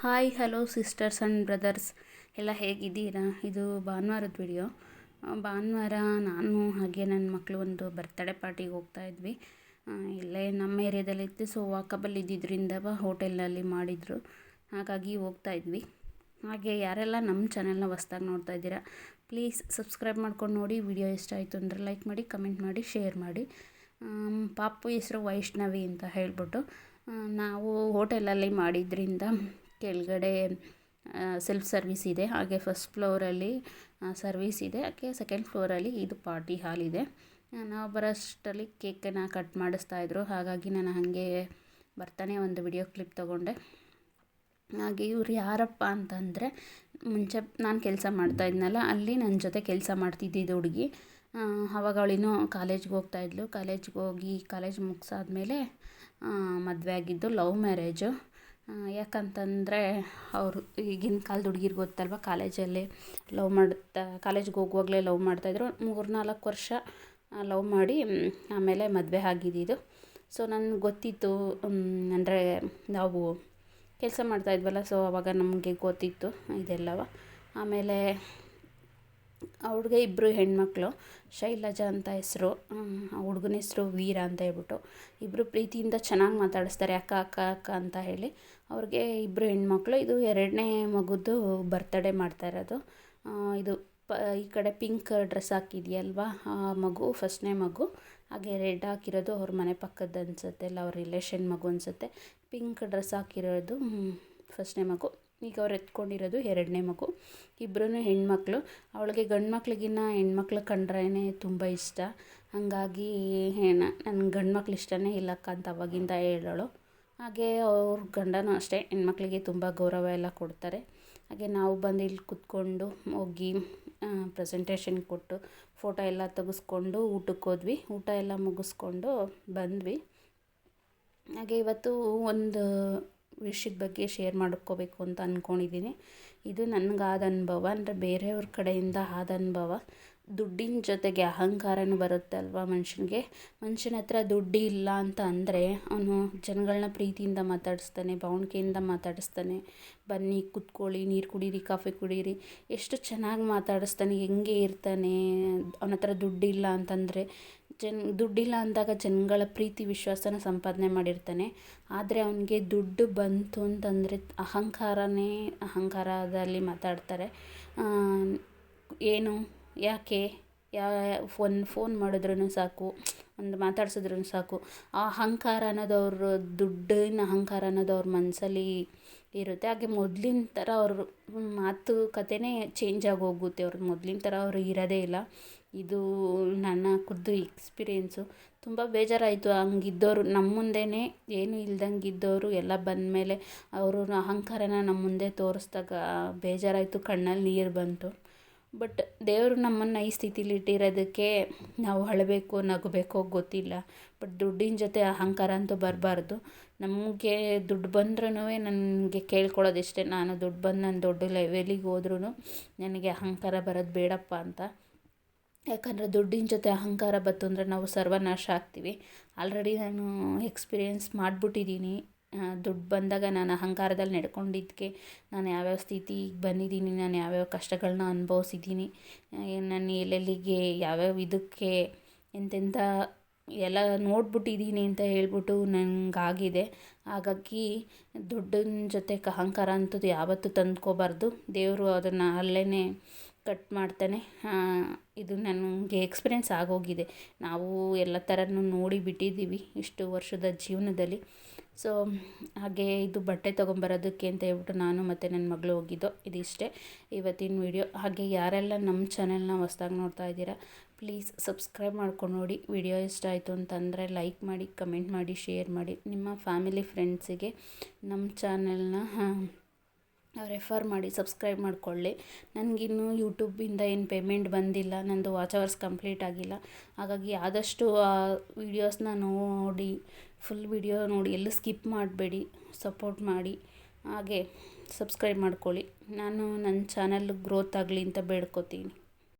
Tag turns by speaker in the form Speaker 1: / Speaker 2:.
Speaker 1: Hi hello sisters and brothers ಎಲ್ಲ ಹೇಗಿದ್ದೀರಾ? ಇದು ಭಾನುವಾರದ ವಿಡಿಯೋ. ಭಾನುವಾರ ನಾನು ಹಾಗೆ ನನ್ನ ಮಕ್ಕಳು ಒಂದು ಬರ್ತ್ಡೇ ಪಾರ್ಟಿಗೆ ಹೋಗ್ತಾ ಇದ್ವಿ. ಇಲ್ಲೇ ನಮ್ಮ ಏರಿಯಾದಲ್ಲಿತ್ತು. ಸೊ ವಾಕಬಲ್ ಇದ್ದಿದ್ದರಿಂದ ಹೋಟೆಲ್ನಲ್ಲಿ ಮಾಡಿದರು, ಹಾಗಾಗಿ ಹೋಗ್ತಾ ಇದ್ವಿ. ಹಾಗೆ ಯಾರೆಲ್ಲ ನಮ್ಮ ಚಾನೆಲ್ನ ಹೊಸ್ದಾಗಿ ನೋಡ್ತಾ ಇದ್ದೀರಾ, ಪ್ಲೀಸ್ ಸಬ್ಸ್ಕ್ರೈಬ್ ಮಾಡ್ಕೊಂಡು ನೋಡಿ. ವಿಡಿಯೋ ಇಷ್ಟ ಆಯಿತು ಅಂದರೆ ಲೈಕ್ ಮಾಡಿ, ಕಮೆಂಟ್ ಮಾಡಿ, ಶೇರ್ ಮಾಡಿ. ಪಾಪು ಹೆಸರು ವೈಷ್ಣವಿ ಅಂತ ಹೇಳ್ಬಿಟ್ಟು ನಾವು ಹೋಟೆಲಲ್ಲಿ ಮಾಡಿದ್ರಿಂದ ಕೆಳಗಡೆ ಸೆಲ್ಫ್ ಸರ್ವಿಸ್ ಇದೆ, ಹಾಗೆ ಫಸ್ಟ್ ಫ್ಲೋರಲ್ಲಿ ಸರ್ವಿಸ್ ಇದೆ, ಹಾಗೆ ಸೆಕೆಂಡ್ ಫ್ಲೋರಲ್ಲಿ ಇದು ಪಾರ್ಟಿ ಹಾಲ್ ಇದೆ. ನಾವು ಬರೋಷ್ಟರಲ್ಲಿ ಕೇಕನ್ನು ಕಟ್ ಮಾಡಿಸ್ತಾಯಿದ್ರು, ಹಾಗಾಗಿ ನಾನು ಹಾಗೆ ಬರ್ತಾನೆ ಒಂದು ವಿಡಿಯೋ ಕ್ಲಿಪ್ ತೊಗೊಂಡೆ. ಹಾಗೆ ಇವ್ರು ಯಾರಪ್ಪ ಅಂತಂದರೆ, ಮುಂಚೆ ನಾನು ಕೆಲಸ ಮಾಡ್ತಾಯಿದ್ನಲ್ಲ, ಅಲ್ಲಿ ನನ್ನ ಜೊತೆ ಕೆಲಸ ಮಾಡ್ತಿದ್ದಿದ್ದು ಹುಡುಗಿ. ಆವಾಗ ಅವಳಿನ್ನೂ ಕಾಲೇಜ್ಗೆ ಹೋಗ್ತಾಯಿದ್ಲು. ಕಾಲೇಜ್ ಮುಗಿಸಾದ್ಮೇಲೆ ಮದುವೆ ಆಗಿದ್ದು. Love marriage. ಯಾಕಂತಂದರೆ ಅವರು ಈಗಿನ ಕಾಲದ ಹುಡುಗಿರು ಗೊತ್ತಲ್ವ, ಕಾಲೇಜಲ್ಲಿ ಕಾಲೇಜ್ಗೆ ಹೋಗುವಾಗಲೇ ಲವ್ ಮಾಡ್ತಾಯಿದ್ರು. 3-4 ವರ್ಷ ಲವ್ ಮಾಡಿ ಆಮೇಲೆ ಮದುವೆ ಆಗಿದ್ದಿದ್ದು. ಸೊ ನನಗೆ ಗೊತ್ತಿತ್ತು, ಅಂದರೆ ನಾವು ಕೆಲಸ ಮಾಡ್ತಾಯಿದ್ವಲ್ಲ, ಸೊ ಆವಾಗ ನಮಗೆ ಗೊತ್ತಿತ್ತು ಇದೆಲ್ಲವ. ಆಮೇಲೆ ಹುಡುಗ 2 ಹೆಣ್ಮಕ್ಳು, ಶೈಲಜಾ ಅಂತ ಹೆಸರು, ಹುಡುಗನ ಹೆಸರು ವೀರ ಅಂತ ಹೇಳ್ಬಿಟ್ಟು. ಇಬ್ಬರು ಪ್ರೀತಿಯಿಂದ ಚೆನ್ನಾಗಿ ಮಾತಾಡಿಸ್ತಾರೆ, ಅಕ್ಕ ಅಕ್ಕ ಅಕ್ಕ ಅಂತ ಹೇಳಿ. ಅವ್ರಿಗೆ 2 ಹೆಣ್ಮಕ್ಳು. ಇದು 2ನೇ ಮಗುದು ಬರ್ತ್ಡೇ ಮಾಡ್ತಾ ಇರೋದು. ಇದು ಈ ಕಡೆ ಪಿಂಕ್ ಡ್ರೆಸ್ ಹಾಕಿದೆಯಲ್ವಾ ಆ ಮಗು, 1ನೇ ಮಗು. ಹಾಗೆ ರೆಡ್ ಹಾಕಿರೋದು ಅವ್ರ ಮನೆ ಪಕ್ಕದ ಅನಿಸುತ್ತೆ, ಎಲ್ಲ ಅವ್ರ ರಿಲೇಷನ್ ಮಗು ಅನಿಸುತ್ತೆ. ಪಿಂಕ್ ಡ್ರೆಸ್ ಹಾಕಿರೋದು 1ನೇ ಮಗು. ಈಗ ಅವ್ರು ಎತ್ಕೊಂಡಿರೋದು 2ನೇ ಮಗು. 2 ಹೆಣ್ಮಕ್ಳು. ಅವಳಿಗೆ ಗಂಡು ಮಕ್ಳಿಗಿನ್ನ ಹೆಣ್ಮಕ್ಳು ಕಂಡ್ರೇ ತುಂಬ ಇಷ್ಟ. ಹಾಗಾಗಿ ನನ್ನ ಗಂಡು ಮಕ್ಳು ಇಷ್ಟನೇ ಇಲ್ಲಕ್ಕ ಅಂತ ಅವಾಗಿಂದ ಹೇಳೋಳು. ಹಾಗೆ ಅವ್ರ ಗಂಡನೂ ಅಷ್ಟೇ, ಹೆಣ್ಮಕ್ಳಿಗೆ ತುಂಬ ಗೌರವ ಎಲ್ಲ ಕೊಡ್ತಾರೆ. ಹಾಗೆ ನಾವು ಬಂದು ಇಲ್ಲಿ ಕೂತ್ಕೊಂಡು ಹೋಗಿ ಪ್ರೆಸೆಂಟೇಷನ್ ಕೊಟ್ಟು ಫೋಟೋ ಎಲ್ಲ ತೆಗೆಸ್ಕೊಂಡು ಊಟಕ್ಕೆ ಹೋದ್ವಿ. ಊಟ ಎಲ್ಲ ಮುಗಿಸ್ಕೊಂಡು ಬಂದ್ವಿ. ಹಾಗೆ ಇವತ್ತು ಒಂದು ವಿಷಯದ ಬಗ್ಗೆ ಶೇರ್ ಮಾಡ್ಕೋಬೇಕು ಅಂತ ಅಂದ್ಕೊಂಡಿದ್ದೀನಿ. ಇದು ನನಗಾದ ಅನುಭವ, ಅಂದರೆ ಬೇರೆಯವ್ರ ಕಡೆಯಿಂದ ಆದ ಅನುಭವ. ದುಡ್ಡಿನ ಜೊತೆಗೆ ಅಹಂಕಾರನೂ ಬರುತ್ತೆ ಅಲ್ವಾ ಮನುಷ್ಯನಿಗೆ. ಮನುಷ್ಯನ ಹತ್ರ ದುಡ್ಡು ಇಲ್ಲ ಅಂತ ಅಂದರೆ ಅವನು ಜನಗಳನ್ನ ಪ್ರೀತಿಯಿಂದ ಮಾತಾಡಿಸ್ತಾನೆ, ಭಾವಣಿಕೆಯಿಂದ ಮಾತಾಡಿಸ್ತಾನೆ. ಬನ್ನಿ ಕೂತ್ಕೊಳ್ಳಿ, ನೀರು ಕುಡೀರಿ, ಕಾಫಿ ಕುಡೀರಿ, ಎಷ್ಟು ಚೆನ್ನಾಗಿ ಮಾತಾಡಿಸ್ತಾನೆ, ಹೆಂಗೆ ಇರ್ತಾನೆ. ಅವನ ಹತ್ರ ದುಡ್ಡಿಲ್ಲ ಅಂತಂದರೆ ದುಡ್ಡಿಲ್ಲ ಅಂದಾಗ ಜನಗಳ ಪ್ರೀತಿ ವಿಶ್ವಾಸನ ಸಂಪಾದನೆ ಮಾಡಿರ್ತಾನೆ. ಆದರೆ ಅವನಿಗೆ ದುಡ್ಡು ಬಂತು ಅಂತಂದರೆ ಅಹಂಕಾರದಲ್ಲಿ ಮಾತಾಡ್ತಾರೆ. ಏನು, ಯಾಕೆ, ಫೋನ್ ಮಾಡಿದ್ರೂ ಸಾಕು, ಒಂದು ಮಾತಾಡ್ಸಿದ್ರೂ ಸಾಕು, ಆ ಅಹಂಕಾರ ಅನ್ನೋದು ದುಡ್ಡಿನ ಅಹಂಕಾರ ಅನ್ನೋದು ಅವ್ರ ಮನಸ್ಸಲ್ಲಿ ಇರುತ್ತೆ. ಹಾಗೆ ಮೊದಲಿನ ಥರ ಅವ್ರ ಮಾತುಕತೆನೇ ಚೇಂಜ್ ಆಗಿ ಹೋಗುತ್ತೆ. ಅವ್ರು ಮೊದಲಿನ ಥರ ಅವರು ಇರೋದೇ ಇಲ್ಲ. ಇದು ನನ್ನ ಖುದ್ದು ಎಕ್ಸ್ಪೀರಿಯೆನ್ಸು. ತುಂಬ ಬೇಜಾರಾಯಿತು. ಹಂಗಿದ್ದವರು ನಮ್ಮ ಮುಂದೆನೇ ಏನೂ ಇಲ್ದಂಗಿದ್ದವರು ಎಲ್ಲ ಬಂದಮೇಲೆ ಅವರು ಅಹಂಕಾರನ ನಮ್ಮ ಮುಂದೆ ತೋರಿಸ್ದಾಗ ಬೇಜಾರಾಯಿತು, ಕಣ್ಣಲ್ಲಿ ನೀರು ಬಂತು. ಬಟ್ ದೇವರು ನಮ್ಮನ್ನು ಈ ಸ್ಥಿತಿಲಿ ಇಟ್ಟಿರೋದಕ್ಕೆ ನಾವು ಅಳಬೇಕು ನಗಬೇಕೋ ಗೊತ್ತಿಲ್ಲ. ಬಟ್ ದುಡ್ಡಿನ ಜೊತೆ ಅಹಂಕಾರ ಅಂತೂ ಬರಬಾರ್ದು. ನಮಗೆ ದುಡ್ಡು ಬಂದ್ರೂ ನನಗೆ ಕೇಳ್ಕೊಳ್ಳೋದಿಷ್ಟೇ, ನಾನು ದುಡ್ಡು ಬಂದು ನಾನು ದೊಡ್ಡ ಲೆವೆಲಿಗೆ ಹೋದ್ರೂ ನನಗೆ ಅಹಂಕಾರ ಬರೋದು ಬೇಡಪ್ಪ ಅಂತ. ಯಾಕಂದರೆ ದುಡ್ಡಿನ ಜೊತೆ ಅಹಂಕಾರ ಬಂತು ಅಂದರೆ ನಾವು ಸರ್ವನಾಶ ಆಗ್ತೀವಿ. ಆಲ್ರೆಡಿ ನಾನು ಎಕ್ಸ್ಪೀರಿಯೆನ್ಸ್ ಮಾಡಿಬಿಟ್ಟಿದ್ದೀನಿ. ದುಡ್ಡು ಬಂದಾಗ ನಾನು ಅಹಂಕಾರದಲ್ಲಿ ನಡ್ಕೊಂಡಿದ್ದಕ್ಕೆ ನಾನು ಯಾವ್ಯಾವ ಸ್ಥಿತಿಗೆ ಬಂದಿದ್ದೀನಿ, ನಾನು ಯಾವ್ಯಾವ ಕಷ್ಟಗಳನ್ನ ಅನುಭವಿಸಿದ್ದೀನಿ, ನಾನು ಎಲ್ಲೆಲ್ಲಿಗೆ ಯಾವ್ಯಾವ ಇದಕ್ಕೆ ಎಂತೆಂಥ ಎಲ್ಲ ನೋಡ್ಬಿಟ್ಟಿದ್ದೀನಿ ಅಂತ ಹೇಳ್ಬಿಟ್ಟು ನನಗಾಗಿದೆ. ಹಾಗಾಗಿ ದುಡ್ಡಿನ ಜೊತೆ ಅಹಂಕಾರ ಅಂಥದ್ದು ಯಾವತ್ತೂ ತಂದ್ಕೋಬಾರ್ದು. ದೇವರು ಅದನ್ನು ಅಲ್ಲೇ ಕಟ್ ಮಾಡ್ತಾನೆ. ಇದು ನನಗೆ ಎಕ್ಸ್ಪೀರಿಯೆನ್ಸ್ ಆಗೋಗಿದೆ. ನಾವು ಎಲ್ಲ ಥರನೂ ನೋಡಿ ಬಿಟ್ಟಿದ್ದೀವಿ ಇಷ್ಟು ವರ್ಷದ ಜೀವನದಲ್ಲಿ. ಸೊ ಹಾಗೆ ಇದು ಬಟ್ಟೆ ತೊಗೊಂಬರೋದಕ್ಕೆ ಅಂತ ಹೇಳ್ಬಿಟ್ಟು ನಾನು ಮತ್ತು ನನ್ನ ಮಗಳು ಹೋಗಿದ್ದು. ಇದಿಷ್ಟೇ ಇವತ್ತಿನ ವಿಡಿಯೋ. ಹಾಗೆ ಯಾರೆಲ್ಲ ನಮ್ಮ ಚಾನೆಲ್ನ ಹೊಸ್ದಾಗಿ ನೋಡ್ತಾ ಇದ್ದೀರಾ, ಪ್ಲೀಸ್ ಸಬ್ಸ್ಕ್ರೈಬ್ ಮಾಡ್ಕೊಂಡು ನೋಡಿ. ವಿಡಿಯೋ ಇಷ್ಟ ಆಯಿತು ಅಂತಂದರೆ ಲೈಕ್ ಮಾಡಿ, ಕಮೆಂಟ್ ಮಾಡಿ, ಶೇರ್ ಮಾಡಿ. ನಿಮ್ಮ ಫ್ಯಾಮಿಲಿ ಫ್ರೆಂಡ್ಸಿಗೆ ನಮ್ಮ ಚಾನೆಲ್ನ ರೆಫರ್ ಮಾಡಿ, ಸಬ್ಸ್ಕ್ರೈಬ್ ಮಾಡಿಕೊಳ್ಳಿ. ನನಗಿನ್ನೂ ಯೂಟ್ಯೂಬಿಂದ ಏನು ಪೇಮೆಂಟ್ ಬಂದಿಲ್ಲ, ನಂದು ವಾಚ್ ಅವರ್ಸ್ ಕಂಪ್ಲೀಟ್ ಆಗಿಲ್ಲ. ಹಾಗಾಗಿ ಆದಷ್ಟು ಆ ವೀಡಿಯೋಸ್ನ ನೋಡಿ, ಫುಲ್ ವಿಡಿಯೋ ನೋಡಿ, ಎಲ್ಲೂ ಸ್ಕಿಪ್ ಮಾಡಬೇಡಿ, ಸಪೋರ್ಟ್ ಮಾಡಿ. ಹಾಗೆ ಸಬ್ಸ್ಕ್ರೈಬ್ ಮಾಡ್ಕೊಳ್ಳಿ. ನಾನು ನನ್ನ ಚಾನಲ್ ಗ್ರೋತ್ ಆಗಲಿ ಅಂತ ಬೇಡ್ಕೋತೀನಿ.